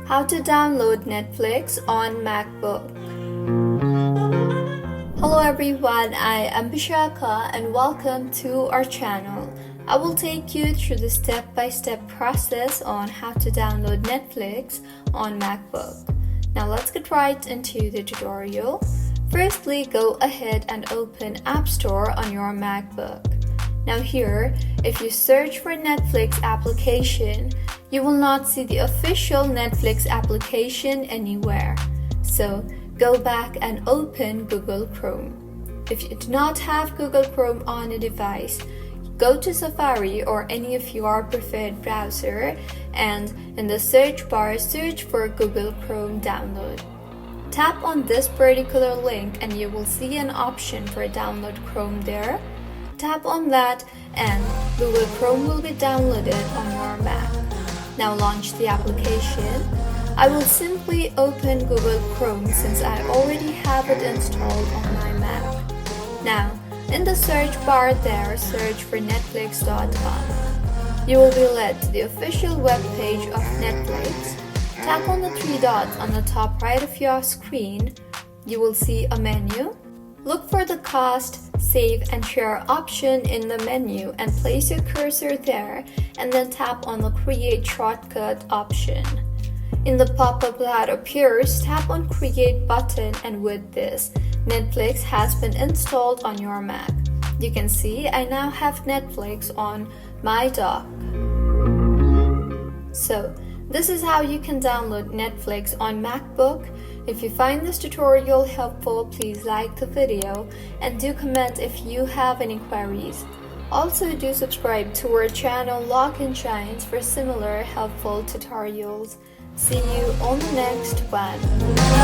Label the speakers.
Speaker 1: How to download Netflix on MacBook. Hello everyone, I am Bishaka and welcome to our channel. I will take you through the step-by-step process on how to download Netflix on MacBook. Now let's get right into the tutorial. Firstly, go ahead and open App Store on your MacBook. Now here, if you search for Netflix application, you will not see the official Netflix application anywhere. So go back and open Google Chrome. If you do not have Google Chrome on a device, go to Safari or any of your preferred browser and in the search bar, search for Google Chrome download. Tap on this particular link and you will see an option for download Chrome there. Tap on that and Google Chrome will be downloaded on your Mac. Now launch the application. I will simply open Google Chrome since I already have it installed on my Mac. Now, in the search bar there, search for netflix.com. You will be led to the official web page of Netflix. Tap on the three dots on the top right of your screen. You will see a menu. Look for the cost, save and share option in the menu and place your cursor there and then tap on the create shortcut option. In the pop-up that appears, tap on create button and with this, Netflix has been installed on your Mac. You can see I now have Netflix on my dock. So, this is how you can download Netflix on MacBook. If you find this tutorial helpful, please like the video and do comment if you have any queries. Also, do subscribe to our channel Lock and Shines for similar helpful tutorials. See you on the next one.